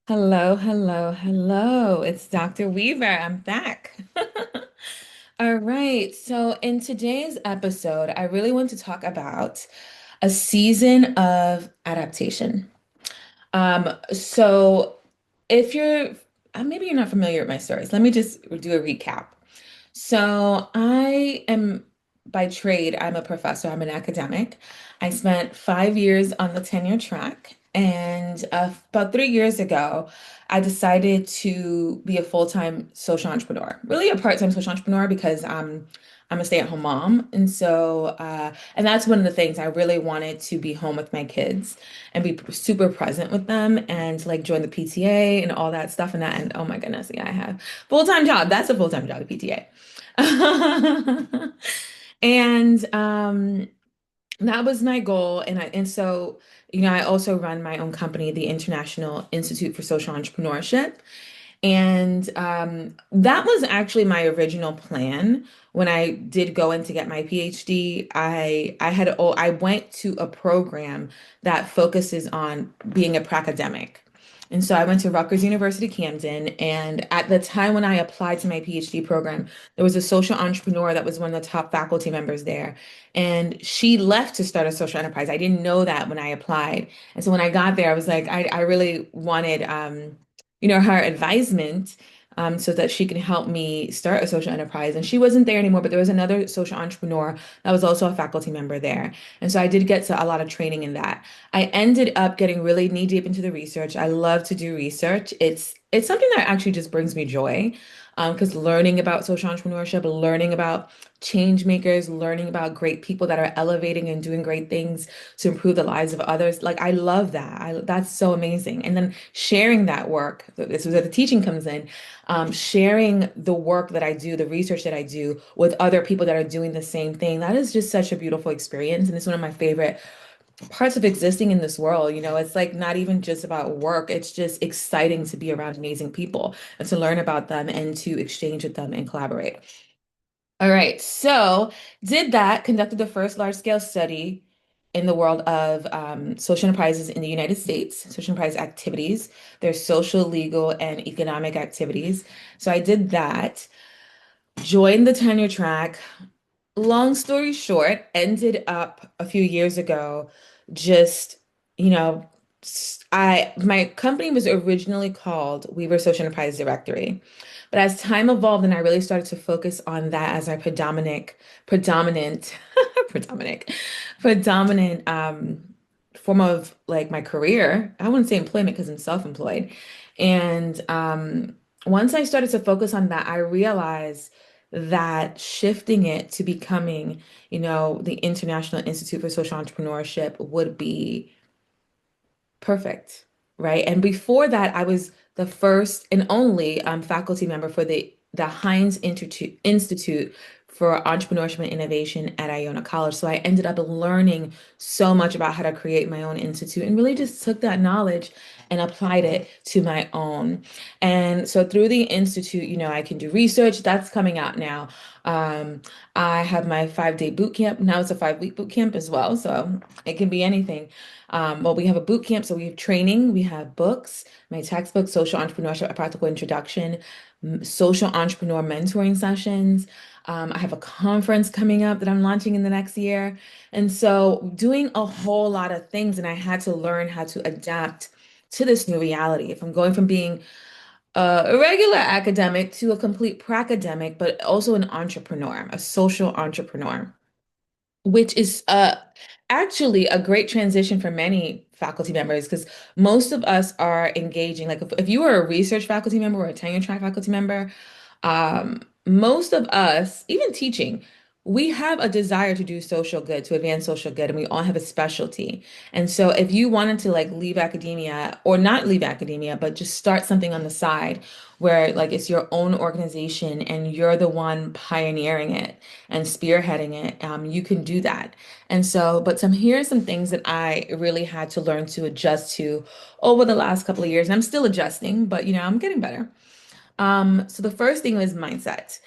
Hello, hello, hello. It's Dr. Weaver. I'm back. All right. So, in today's episode, I really want to talk about a season of adaptation. So if you're, maybe you're not familiar with my stories, let me just do a recap. So I am by trade, I'm a professor, I'm an academic. I spent 5 years on the tenure track, and about 3 years ago, I decided to be a full-time social entrepreneur, really a part-time social entrepreneur because I'm a stay-at-home mom. And that's one of the things I really wanted to be home with my kids and be super present with them and like join the PTA and all that stuff and that. And oh my goodness, yeah, I have full-time job. That's a full-time job, the PTA. And that was my goal. I also run my own company, the International Institute for Social Entrepreneurship. And that was actually my original plan. When I did go in to get my PhD, I went to a program that focuses on being a pracademic. And so I went to Rutgers University Camden, and at the time when I applied to my PhD program, there was a social entrepreneur that was one of the top faculty members there, and she left to start a social enterprise. I didn't know that when I applied, and so when I got there, I was like, I really wanted her advisement so that she can help me start a social enterprise. And she wasn't there anymore, but there was another social entrepreneur that was also a faculty member there. And so I did get to a lot of training in that. I ended up getting really knee deep into the research. I love to do research. It's something that actually just brings me joy. Because learning about social entrepreneurship, learning about change makers, learning about great people that are elevating and doing great things to improve the lives of others. Like I love that. That's so amazing. And then sharing that work, this is where the teaching comes in, sharing the work that I do, the research that I do with other people that are doing the same thing. That is just such a beautiful experience. And it's one of my favorite parts of existing in this world. It's like not even just about work. It's just exciting to be around amazing people and to learn about them and to exchange with them and collaborate. All right, so did that, conducted the first large-scale study in the world of social enterprises in the United States, social enterprise activities, their social, legal, and economic activities. So I did that, joined the tenure track. Long story short, ended up a few years ago, just, you know, my company was originally called Weaver Social Enterprise Directory. But as time evolved and I really started to focus on that as my predominant, predominant, predominant form of like my career, I wouldn't say employment because I'm self-employed. And once I started to focus on that, I realized that shifting it to becoming, the International Institute for Social Entrepreneurship would be perfect, right? And before that, I was the first and only faculty member for the Institute for Entrepreneurship and Innovation at Iona College. So I ended up learning so much about how to create my own institute and really just took that knowledge and applied it to my own. And so through the institute, I can do research. That's coming out now. Um, I have my 5-day boot camp. Now it's a 5-week boot camp as well. So it can be anything. Well, we have a boot camp, so we have training, we have books, my textbook, Social Entrepreneurship, A Practical Introduction, social entrepreneur mentoring sessions. I have a conference coming up that I'm launching in the next year. And so doing a whole lot of things, and I had to learn how to adapt to this new reality. If I'm going from being a regular academic to a complete pracademic, but also an entrepreneur, a social entrepreneur, which is actually a great transition for many faculty members because most of us are engaging. Like if you are a research faculty member or a tenure track faculty member, most of us, even teaching, we have a desire to do social good, to advance social good, and we all have a specialty. And so if you wanted to like leave academia or not leave academia, but just start something on the side where like it's your own organization and you're the one pioneering it and spearheading it, you can do that. And so, but here are some things that I really had to learn to adjust to over the last couple of years. And I'm still adjusting, but I'm getting better. So the first thing was mindset.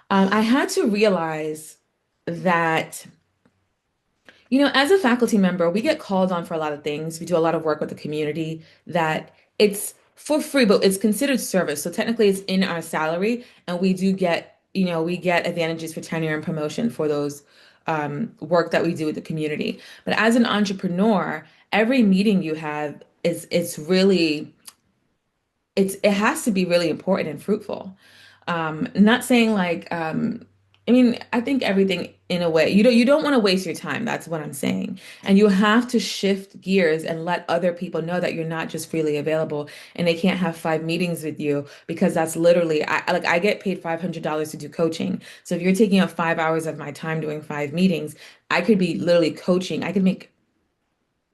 I had to realize that, as a faculty member, we get called on for a lot of things. We do a lot of work with the community that it's for free, but it's considered service. So technically it's in our salary and we do get, we get advantages for tenure and promotion for those work that we do with the community. But as an entrepreneur, every meeting you have is it's really it has to be really important and fruitful. Not saying like I mean, I think everything in a way, you don't want to waste your time. That's what I'm saying. And you have to shift gears and let other people know that you're not just freely available and they can't have 5 meetings with you because that's literally I get paid $500 to do coaching. So if you're taking up 5 hours of my time doing 5 meetings, I could be literally coaching. I could make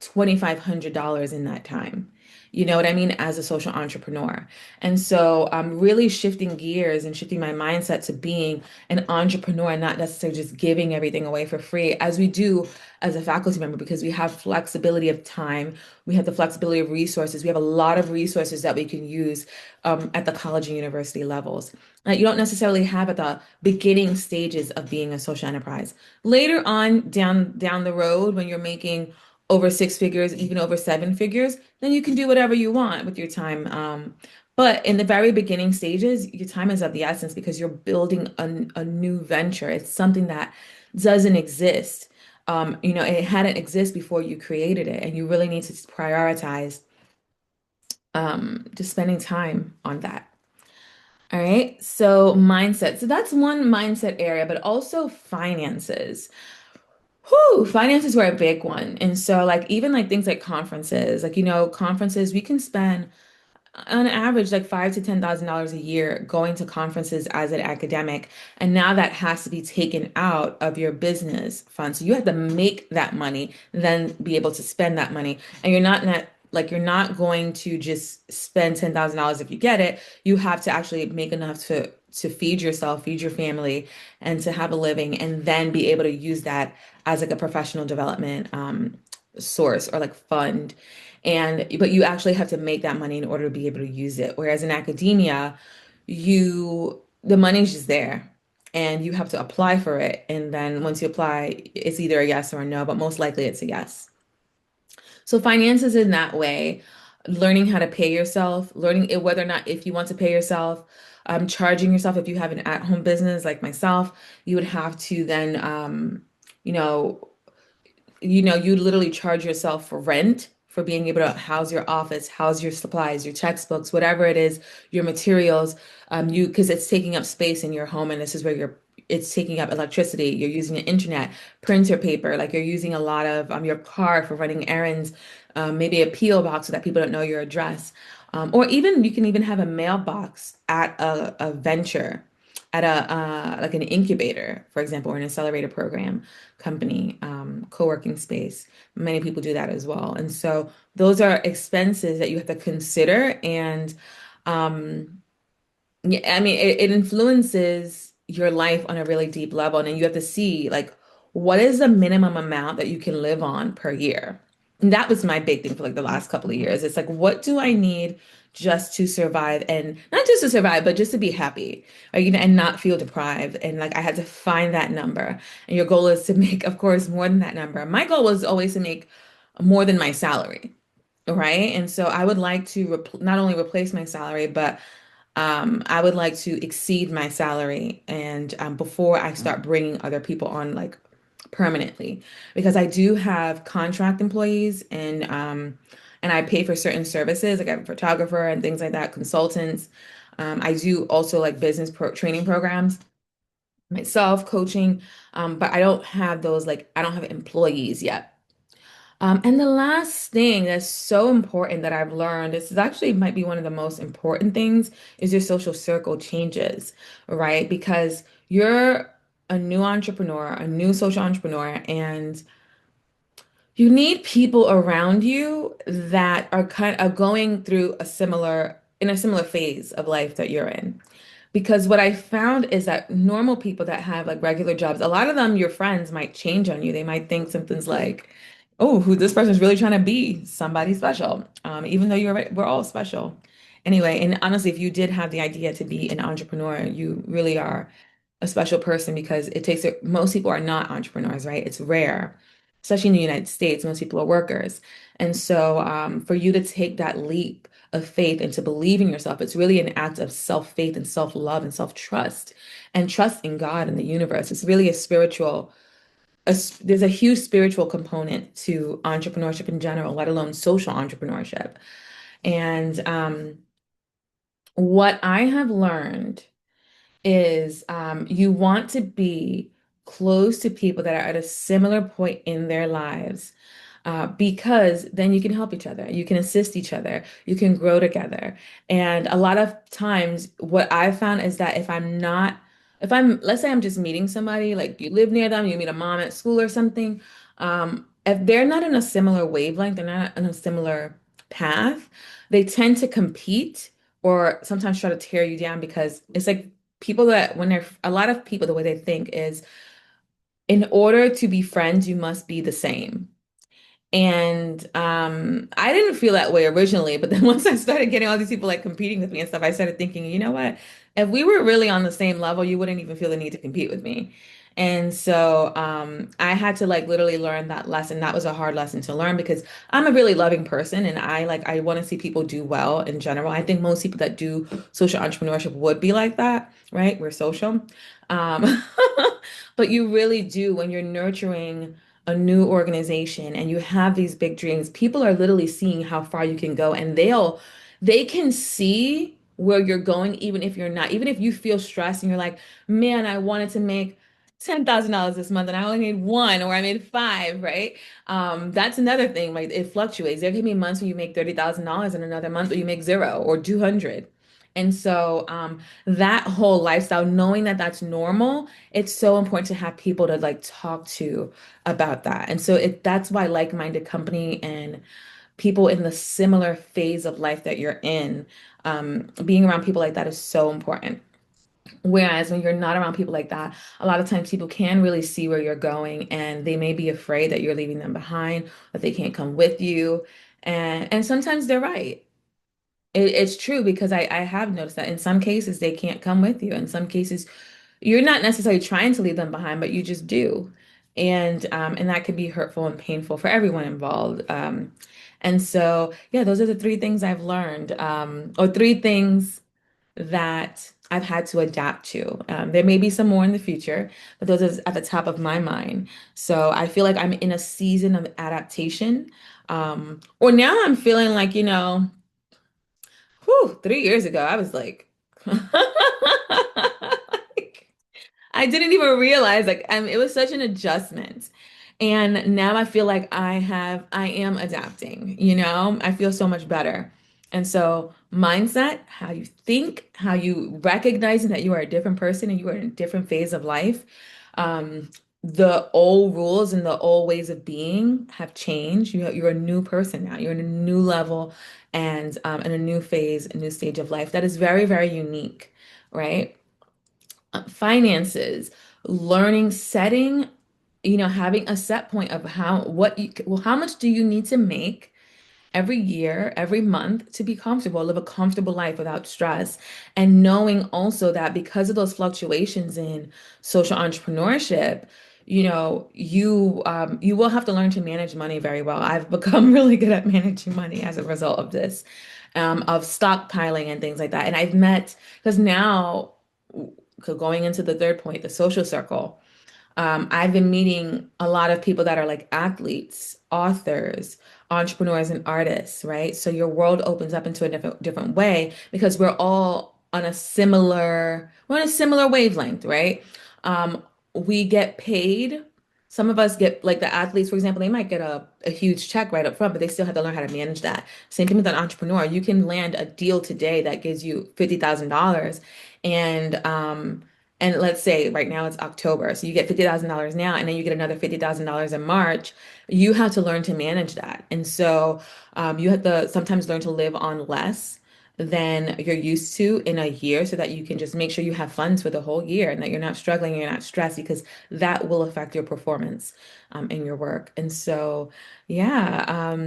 $2,500 in that time. You know what I mean? As a social entrepreneur. And so I'm really shifting gears and shifting my mindset to being an entrepreneur and not necessarily just giving everything away for free as we do as a faculty member because we have flexibility of time. We have the flexibility of resources. We have a lot of resources that we can use at the college and university levels that you don't necessarily have at the beginning stages of being a social enterprise. Later on down the road when you're making over 6 figures, even over 7 figures, then you can do whatever you want with your time. But in the very beginning stages, your time is of the essence because you're building a new venture. It's something that doesn't exist. It hadn't exist before you created it, and you really need to prioritize just spending time on that. All right. So mindset. So that's one mindset area, but also finances. Whew, finances were a big one. And so like even like things like conferences, like conferences, we can spend on average like $5,000 to $10,000 a year going to conferences as an academic. And now that has to be taken out of your business fund. So you have to make that money, then be able to spend that money. And you're not going to just spend $10,000 if you get it. You have to actually make enough to feed yourself, feed your family, and to have a living, and then be able to use that as like a professional development source or like fund. But you actually have to make that money in order to be able to use it. Whereas in academia, the money's just there and you have to apply for it. And then once you apply, it's either a yes or a no, but most likely it's a yes. So finances in that way, learning how to pay yourself, learning whether or not if you want to pay yourself, charging yourself if you have an at-home business like myself, you would have to then you know, you literally charge yourself for rent, for being able to house your office, house your supplies, your textbooks, whatever it is, your materials, because it's taking up space in your home, and this is where it's taking up electricity. You're using the internet, printer paper, like you're using a lot of your car for running errands, maybe a PO box so that people don't know your address. Or even you can even have a mailbox at a venture, at a like an incubator, for example, or an accelerator program company, co-working space. Many people do that as well. And so those are expenses that you have to consider. And yeah, I mean, it influences your life on a really deep level. And then you have to see like what is the minimum amount that you can live on per year. And that was my big thing for like the last couple of years. It's like, what do I need just to survive, and not just to survive, but just to be happy, right? And not feel deprived. And like I had to find that number. And your goal is to make, of course, more than that number. My goal was always to make more than my salary, right? And so I would like to not only replace my salary, but I would like to exceed my salary and before I start bringing other people on like permanently, because I do have contract employees and I pay for certain services like I'm a photographer and things like that, consultants. I do also like training programs myself, coaching, but I don't have those like I don't have employees yet. And the last thing that's so important that I've learned, this is actually might be one of the most important things, is your social circle changes, right? Because you're a new entrepreneur, a new social entrepreneur, and you need people around you that are kind of going through in a similar phase of life that you're in. Because what I found is that normal people that have like regular jobs, a lot of them, your friends might change on you. They might think something's like, oh, who this person's really trying to be somebody special, even though we're all special. Anyway, and honestly, if you did have the idea to be an entrepreneur, you really are a special person because most people are not entrepreneurs, right? It's rare, especially in the United States. Most people are workers. And so for you to take that leap of faith and to believe in yourself. It's really an act of self-faith and self-love and self-trust and trust in God and the universe. It's really a spiritual, there's a huge spiritual component to entrepreneurship in general, let alone social entrepreneurship. And what I have learned is you want to be close to people that are at a similar point in their lives because then you can help each other, you can assist each other, you can grow together. And a lot of times, what I've found is that if I'm, let's say I'm just meeting somebody, like you live near them, you meet a mom at school or something, if they're not in a similar wavelength, they're not in a similar path, they tend to compete or sometimes try to tear you down because it's like people that when they're a lot of people, the way they think is in order to be friends, you must be the same. And I didn't feel that way originally, but then once I started getting all these people like competing with me and stuff, I started thinking, you know what? If we were really on the same level, you wouldn't even feel the need to compete with me. And so I had to like literally learn that lesson. That was a hard lesson to learn because I'm a really loving person and I want to see people do well in general. I think most people that do social entrepreneurship would be like that, right? We're social. Um, but you really do when you're nurturing a new organization and you have these big dreams, people are literally seeing how far you can go and they can see where you're going even if you're not. Even if you feel stressed and you're like, "Man, I wanted to make $10,000 this month and I only made one or I made five," right? That's another thing, like it fluctuates. There can be months when you make $30,000 and another month where you make zero or 200. And so that whole lifestyle, knowing that that's normal, it's so important to have people to like talk to about that. And so that's why like-minded company and people in the similar phase of life that you're in, being around people like that is so important. Whereas when you're not around people like that, a lot of times people can really see where you're going and they may be afraid that you're leaving them behind, that they can't come with you. And sometimes they're right. It's true because I have noticed that in some cases they can't come with you. In some cases, you're not necessarily trying to leave them behind, but you just do. And that could be hurtful and painful for everyone involved. And so, yeah, those are the three things I've learned, or three things that I've had to adapt to. There may be some more in the future, but those are at the top of my mind. So I feel like I'm in a season of adaptation. Or now I'm feeling like, whew, 3 years ago, I was like, I didn't even realize like it was such an adjustment. And now I feel like I am adapting, I feel so much better. And so mindset, how you think, how you recognizing that you are a different person and you are in a different phase of life. Um, the old rules and the old ways of being have changed. You're a new person now. You're in a new level and in a new phase, a new stage of life that is very, very unique, right? Finances, learning, setting, having a set point of how much do you need to make every year, every month to be comfortable, live a comfortable life without stress. And knowing also that because of those fluctuations in social entrepreneurship, you will have to learn to manage money very well. I've become really good at managing money as a result of this, of stockpiling and things like that. And I've met, because now, going into the third point, the social circle. I've been meeting a lot of people that are like athletes, authors, entrepreneurs, and artists, right? So your world opens up into a different way because we're on a similar wavelength, right? We get paid. Some of us get like the athletes, for example, they might get a huge check right up front, but they still have to learn how to manage that. Same thing with an entrepreneur. You can land a deal today that gives you $50,000 and let's say right now it's October, so you get $50,000 now, and then you get another $50,000 in March. You have to learn to manage that. And so you have to sometimes learn to live on less than you're used to in a year so that you can just make sure you have funds for the whole year and that you're not struggling, you're not stressed because that will affect your performance in your work. And so, yeah,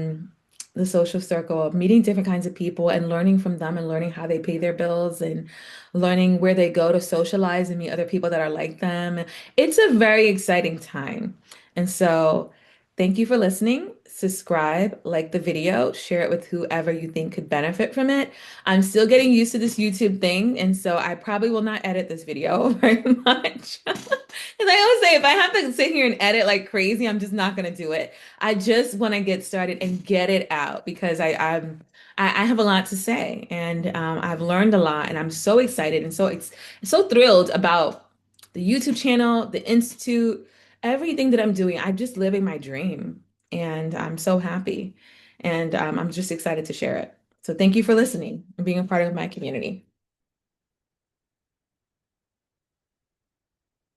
the social circle, meeting different kinds of people and learning from them and learning how they pay their bills and learning where they go to socialize and meet other people that are like them. It's a very exciting time. And so, thank you for listening. subscribe, like the video, share it with whoever you think could benefit from it. I'm still getting used to this YouTube thing, and so I probably will not edit this video very much. Because I always say, if I have to sit here and edit like crazy, I'm just not going to do it. I just want to get started and get it out because I have a lot to say, and I've learned a lot, and I'm so excited and so thrilled about the YouTube channel, the Institute, everything that I'm doing. I'm just living my dream, and I'm so happy, and I'm just excited to share it. So thank you for listening and being a part of my community.